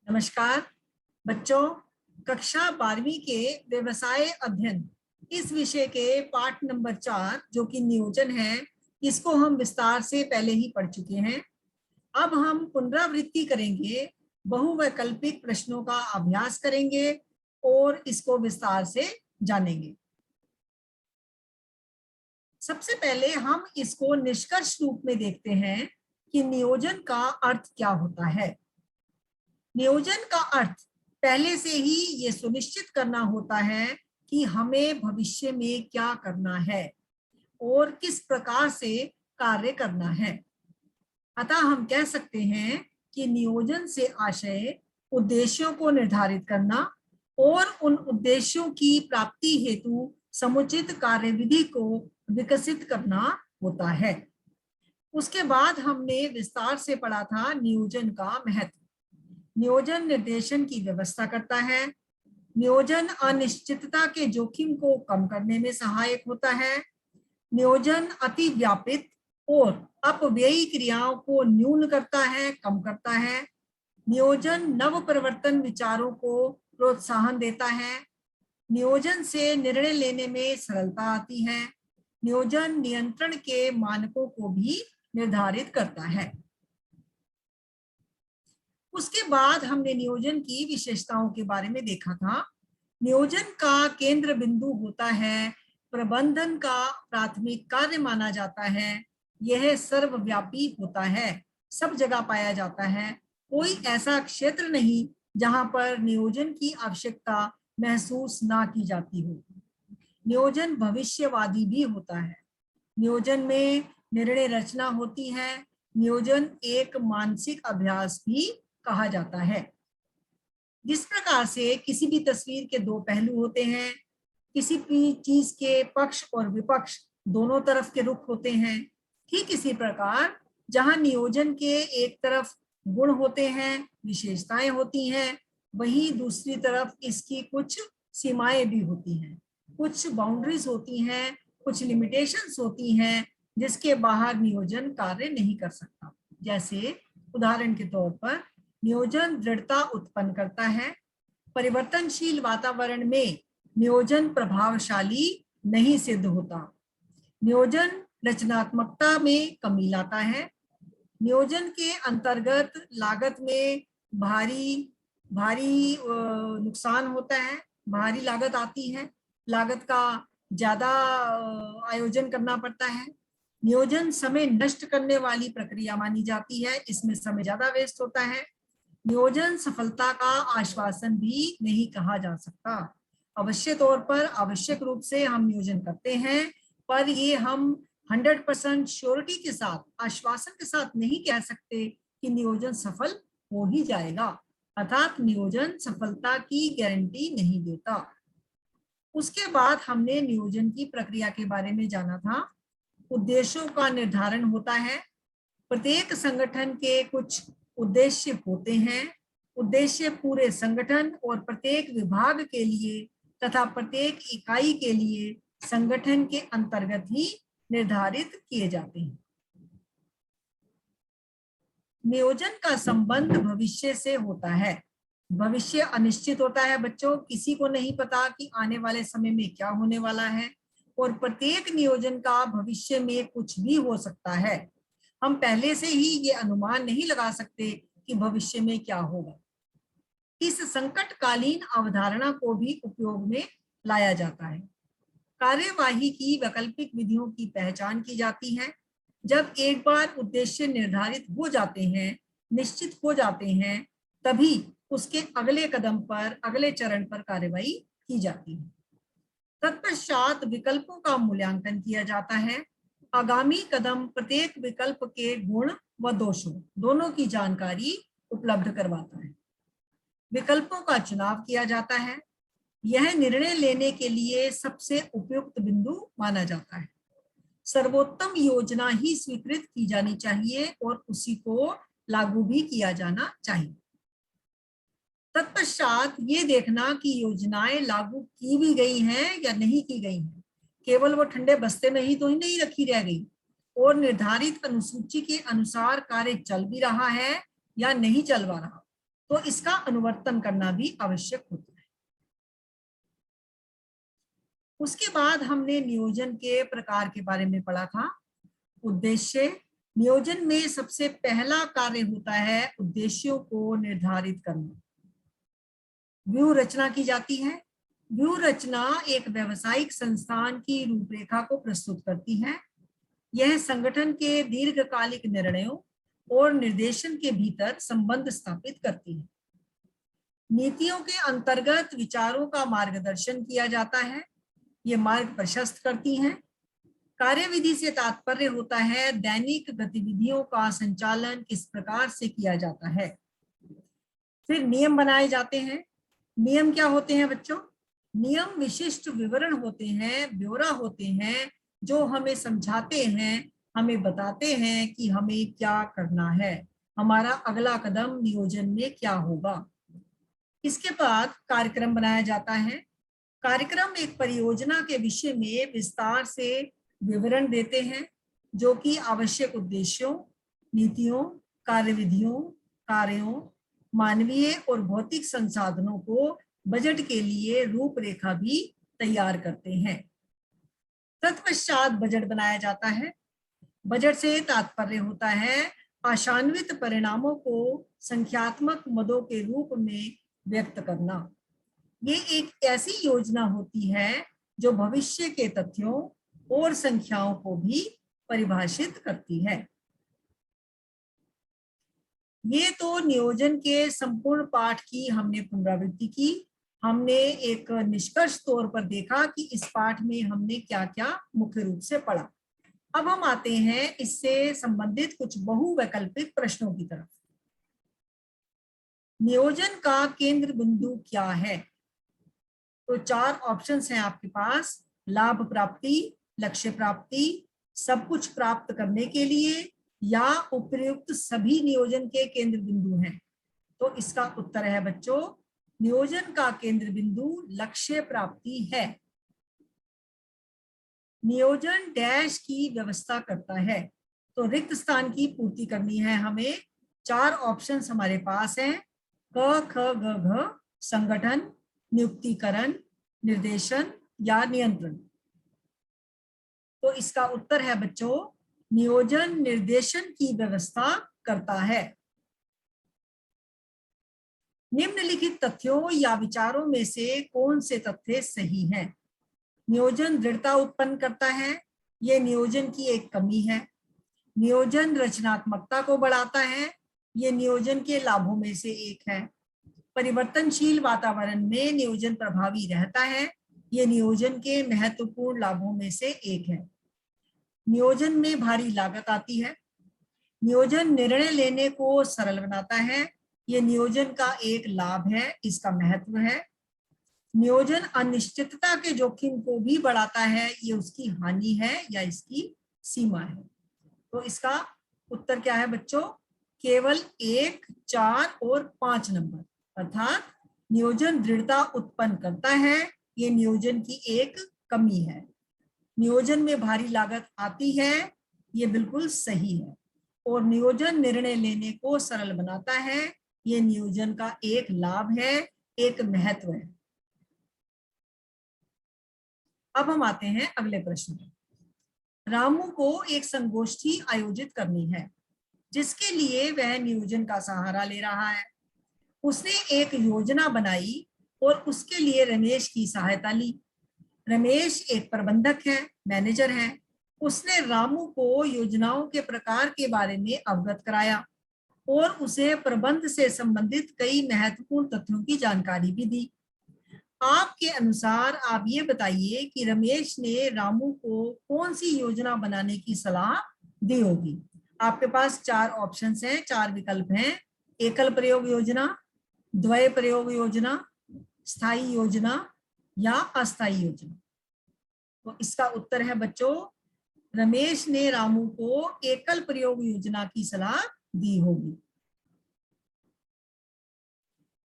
नमस्कार बच्चों, कक्षा 12वीं के व्यवसाय अध्ययन इस विषय के पाठ नंबर 4 जो कि नियोजन है, इसको हम विस्तार से पहले ही पढ़ चुके हैं। अब हम पुनरावृत्ति करेंगे, बहुवैकल्पिक प्रश्नों का अभ्यास करेंगे और इसको विस्तार से जानेंगे। सबसे पहले हम इसको निष्कर्ष रूप में देखते हैं कि नियोजन का अर्थ क्या होता है। नियोजन का अर्थ पहले से ही ये सुनिश्चित करना होता है कि हमें भविष्य में क्या करना है और किस प्रकार से कार्य करना है। अतः हम कह सकते हैं कि नियोजन से आशय उद्देश्यों को निर्धारित करना और उन उद्देश्यों की प्राप्ति हेतु समुचित कार्यविधि को विकसित करना होता है। उसके बाद हमने विस्तार से पढ़ा था नियोजन का महत्व। नियोजन निर्देशन की व्यवस्था करता है। नियोजन अनिश्चितता के जोखिम को कम करने में सहायक होता है। नियोजन अति व्यापित और अपव्ययी क्रियाओं को न्यून करता है, कम करता है। नियोजन नव परिवर्तन विचारों को प्रोत्साहन देता है। नियोजन से निर्णय लेने में सरलता आती है। नियोजन नियंत्रण के मानकों को भी निर्धारित करता है। उसके बाद हमने नियोजन की विशेषताओं के बारे में देखा था। नियोजन का केंद्र बिंदु होता है, प्रबंधन का प्राथमिक कार्य माना जाता है। यह सर्वव्यापी होता है, सब जगह पाया जाता है। कोई ऐसा क्षेत्र नहीं जहां पर नियोजन की आवश्यकता महसूस ना की जाती हो। नियोजन भविष्यवादी भी होता है। नियोजन में निर्णय रचना होती है। नियोजन एक मानसिक अभ्यास भी कहा जाता है। जिस प्रकार से किसी भी तस्वीर के दो पहलू होते हैं, किसी भी चीज के पक्ष और विपक्ष दोनों तरफ के रुख होते हैं, ठीक इसी प्रकार जहां नियोजन के एक तरफ गुण होते हैं, विशेषताएं होती हैं, वहीं दूसरी तरफ इसकी कुछ सीमाएं भी होती हैं, कुछ बाउंड्रीज होती हैं, कुछ लिमिटेशंस होती हैं जिसके बाहर नियोजन कार्य नहीं कर सकता। जैसे उदाहरण के तौर पर नियोजन दृढ़ता उत्पन्न करता है। परिवर्तनशील वातावरण में नियोजन प्रभावशाली नहीं सिद्ध होता। नियोजन रचनात्मकता में कमी लाता है। नियोजन के अंतर्गत लागत में भारी नुकसान होता है, भारी लागत आती है, लागत का ज्यादा आयोजन करना पड़ता है। नियोजन समय नष्ट करने वाली प्रक्रिया मानी जाती है, इसमें समय ज्यादा वेस्ट होता है। नियोजन सफलता का आश्वासन भी नहीं कहा जा सकता। अवश्य तौर पर आवश्यक रूप से हम नियोजन करते हैं, पर ये हम 100% श्योरिटी के साथ, आश्वासन के साथ नहीं कह सकते कि नियोजन सफल हो ही जाएगा। अर्थात नियोजन सफलता की गारंटी नहीं देता। उसके बाद हमने नियोजन की प्रक्रिया के बारे में जाना था। उद्देश्यों का निर्धारण होता है। प्रत्येक संगठन के कुछ उद्देश्य होते हैं। उद्देश्य पूरे संगठन और प्रत्येक विभाग के लिए तथा प्रत्येक इकाई के लिए संगठन के अंतर्गत ही निर्धारित किए जाते हैं। नियोजन का संबंध भविष्य से होता है। भविष्य अनिश्चित होता है बच्चों, किसी को नहीं पता कि आने वाले समय में क्या होने वाला है, और प्रत्येक नियोजन का भविष्य में कुछ भी हो सकता है। हम पहले से ही ये अनुमान नहीं लगा सकते कि भविष्य में क्या होगा। इस संकटकालीन अवधारणा को भी उपयोग में लाया जाता है। कार्यवाही की वैकल्पिक विधियों की पहचान की जाती है। जब एक बार उद्देश्य निर्धारित हो जाते हैं, निश्चित हो जाते हैं, तभी उसके अगले कदम पर, अगले चरण पर कार्यवाही की जाती है। तत्पश्चात विकल्पों का मूल्यांकन किया जाता है। आगामी कदम प्रत्येक विकल्प के गुण व दोषों दोनों की जानकारी उपलब्ध करवाता है। विकल्पों का चुनाव किया जाता है। यह निर्णय लेने के लिए सबसे उपयुक्त बिंदु माना जाता है। सर्वोत्तम योजना ही स्वीकृत की जानी चाहिए और उसी को लागू भी किया जाना चाहिए। तत्पश्चात ये देखना कि योजनाएं लागू की भी गई हैं या नहीं की गई हैं। केवल वो ठंडे बस्ते में ही तो ही नहीं रखी रह गई, और निर्धारित अनुसूची के अनुसार कार्य चल भी रहा है या नहीं चल रहा। तो इसका अनुवर्तन करना भी आवश्यक होता है। उसके बाद हमने नियोजन के प्रकार के बारे में पढ़ा था। उद्देश्य, नियोजन में सबसे पहला कार्य होता है उद्देश्यों को निर्धारित करना। व्यूह रचना की जाती है। व्यूह रचना एक व्यावसायिक संस्थान की रूपरेखा को प्रस्तुत करती है। यह संगठन के दीर्घकालिक निर्णयों और निर्देशन के भीतर संबंध स्थापित करती है। नीतियों के अंतर्गत विचारों का मार्गदर्शन किया जाता है। ये मार्ग प्रशस्त करती हैं। कार्यविधि से तात्पर्य होता है दैनिक गतिविधियों का संचालन किस प्रकार से किया जाता है। फिर नियम बनाए जाते हैं। नियम क्या होते हैं बच्चों? नियम विशिष्ट विवरण होते हैं, ब्यौरा होते हैं, जो हमें समझाते हैं, हमें बताते हैं कि हमें क्या करना है, हमारा अगला कदम नियोजन में क्या होगा। इसके बाद कार्यक्रम बनाया जाता है। कार्यक्रम एक परियोजना के विषय में विस्तार से विवरण देते हैं, जो कि आवश्यक उद्देश्यों, नीतियों, कार्यविधियों, कार्यों, मानवीय और भौतिक संसाधनों को बजट के लिए रूपरेखा भी तैयार करते हैं। तत्पश्चात बजट बनाया जाता है। बजट से तात्पर्य होता है आशान्वित परिणामों को संख्यात्मक मदों के रूप में व्यक्त करना। ये एक ऐसी योजना होती है जो भविष्य के तथ्यों और संख्याओं को भी परिभाषित करती है। ये तो नियोजन के संपूर्ण पाठ की हमने पुनरावृत्ति की। हमने एक निष्कर्ष तौर पर देखा कि इस पाठ में हमने क्या क्या मुख्य रूप से पढ़ा। अब हम आते हैं इससे संबंधित कुछ बहुवैकल्पिक प्रश्नों की तरफ। नियोजन का केंद्र बिंदु क्या है? तो 4 ऑप्शंस हैं आपके पास। लाभ प्राप्ति, लक्ष्य प्राप्ति, सब कुछ प्राप्त करने के लिए, या उपयुक्त सभी नियोजन के केंद्र बिंदु हैं। तो इसका उत्तर है बच्चों, नियोजन का केंद्र बिंदु लक्ष्य प्राप्ति है। नियोजन डैश की व्यवस्था करता है। तो रिक्त स्थान की पूर्ति करनी है हमें। 4 ऑप्शंस हमारे पास हैं, क ख ग घ, संगठन, नियुक्तिकरण, निर्देशन या नियंत्रण। तो इसका उत्तर है बच्चों, नियोजन निर्देशन की व्यवस्था करता है। निम्नलिखित तथ्यों या विचारों में से कौन से तथ्य सही हैं? नियोजन दृढ़ता उत्पन्न करता है, यह नियोजन की एक कमी है। नियोजन रचनात्मकता को बढ़ाता है, यह नियोजन के लाभों में से एक है। परिवर्तनशील वातावरण में नियोजन प्रभावी रहता है, यह नियोजन के महत्वपूर्ण लाभों में से एक है। नियोजन में भारी लागत आती है। नियोजन निर्णय लेने को सरल बनाता है, यह नियोजन का एक लाभ है, इसका महत्व है। नियोजन अनिश्चितता के जोखिम को भी बढ़ाता है, ये उसकी हानि है या इसकी सीमा है। तो इसका उत्तर क्या है बच्चों? केवल 1, 4 और 5 नंबर। अर्थात नियोजन दृढ़ता उत्पन्न करता है, ये नियोजन की एक कमी है। नियोजन में भारी लागत आती है, ये बिल्कुल सही है। और नियोजन निर्णय लेने को सरल बनाता है, ये नियोजन का एक लाभ है, एक महत्व है। अब हम आते हैं अगले प्रश्न में। रामू को एक संगोष्ठी आयोजित करनी है, जिसके लिए वह नियोजन का सहारा ले रहा है। उसने एक योजना बनाई और उसके लिए रमेश की सहायता ली। रमेश एक प्रबंधक है, मैनेजर है। उसने रामू को योजनाओं के प्रकार के बारे में अवगत कराया और उसे प्रबंध से संबंधित कई महत्वपूर्ण तथ्यों की जानकारी भी दी। आपके अनुसार आप ये बताइए कि रमेश ने रामू को कौन सी योजना बनाने की सलाह दी होगी। आपके पास 4 ऑप्शंस हैं, 4 विकल्प हैं। एकल प्रयोग योजना, द्वय प्रयोग योजना, स्थायी योजना या अस्थायी योजना। तो इसका उत्तर है बच्चों, रमेश ने रामू को एकल प्रयोग योजना की सलाह दी होगी।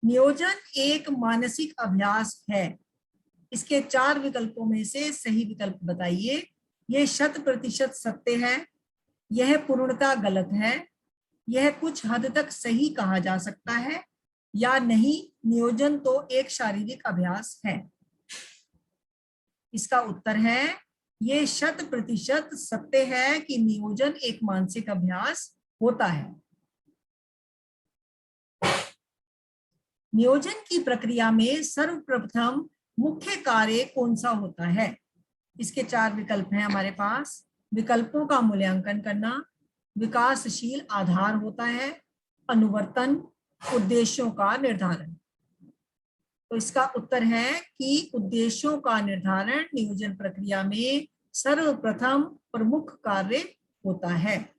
नियोजन एक मानसिक अभ्यास है। इसके 4 विकल्पों में से सही विकल्प बताइए। यह 100% सत्य है, यह पूर्णतः गलत है, यह कुछ हद तक सही कहा जा सकता है, या नहीं, नियोजन तो एक शारीरिक अभ्यास है? इसका उत्तर है, ये 100% सत्य है कि नियोजन एक मानसिक अभ्यास होता है। नियोजन की प्रक्रिया में सर्वप्रथम मुख्य कार्य कौन सा होता है? इसके 4 विकल्प हैं हमारे पास। विकल्पों का मूल्यांकन करना, विकासशील आधार होता है, अनुवर्तन, उद्देश्यों का निर्धारण। तो इसका उत्तर है कि उद्देश्यों का निर्धारण नियोजन प्रक्रिया में सर्वप्रथम प्रमुख कार्य होता है।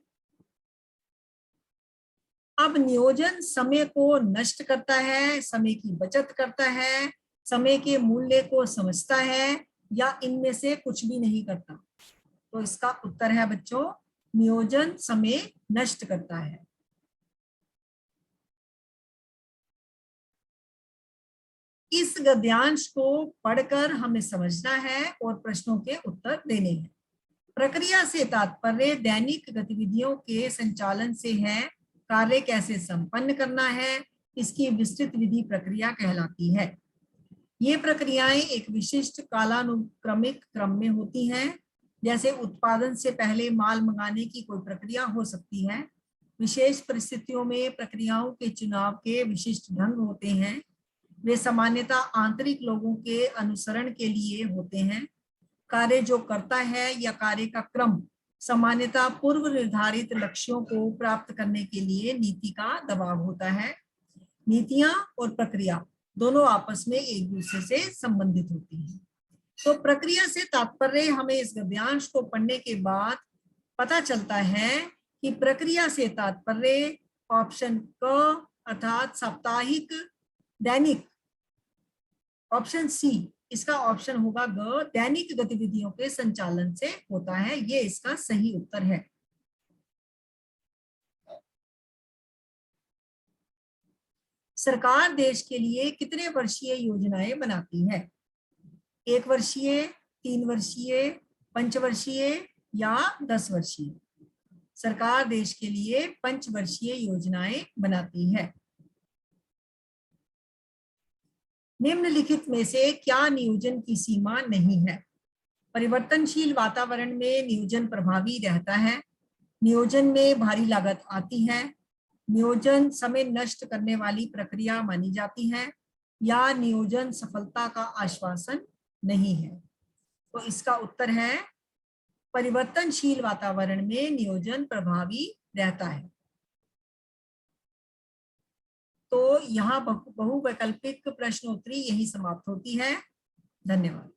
अब नियोजन समय को नष्ट करता है, समय की बचत करता है, समय के मूल्य को समझता है, या इनमें से कुछ भी नहीं करता? तो इसका उत्तर है बच्चों, नियोजन समय नष्ट करता है। इस गद्यांश को पढ़कर हमें समझना है और प्रश्नों के उत्तर देने हैं। प्रक्रिया से तात्पर्य दैनिक गतिविधियों के संचालन से है। कार्य कैसे संपन्न करना है, इसकी विस्तृत विधि प्रक्रिया कहलाती है। ये प्रक्रियाएं एक विशिष्ट कालानुक्रमिक क्रम में होती हैं। जैसे उत्पादन से पहले माल मंगाने की कोई प्रक्रिया हो सकती है। विशेष परिस्थितियों में प्रक्रियाओं के चुनाव के विशिष्ट ढंग होते हैं। वे सामान्यतः आंतरिक लोगों के अनुसरण के लिए होते हैं। कार्य जो करता है या कार्य का क्रम सामान्यतः पूर्व निर्धारित लक्ष्यों को प्राप्त करने के लिए नीति का दबाव होता है। नीतियां और प्रक्रिया दोनों आपस में एक दूसरे से संबंधित होती हैं। तो प्रक्रिया से तात्पर्य हमें इस गद्यांश को पढ़ने के बाद पता चलता है कि प्रक्रिया से तात्पर्य ऑप्शन क अर्थात साप्ताहिक, दैनिक, ऑप्शन सी इसका ऑप्शन होगा ग, दैनिक गतिविधियों के संचालन से होता है। ये इसका सही उत्तर है। सरकार देश के लिए कितने वर्षीय योजनाएं बनाती है? 1 वर्षीय, 3 वर्षीय, 5 वर्षीय या 10 वर्षीय? सरकार देश के लिए 5 वर्षीय योजनाएं बनाती है। निम्नलिखित में से क्या नियोजन की सीमा नहीं है? परिवर्तनशील वातावरण में नियोजन प्रभावी रहता है। नियोजन में भारी लागत आती है। नियोजन समय नष्ट करने वाली प्रक्रिया मानी जाती है, या नियोजन सफलता का आश्वासन नहीं है? तो इसका उत्तर है, परिवर्तनशील वातावरण में नियोजन प्रभावी रहता है। तो यहाँ बहुवैकल्पिक प्रश्नोत्तरी यही समाप्त होती है। धन्यवाद।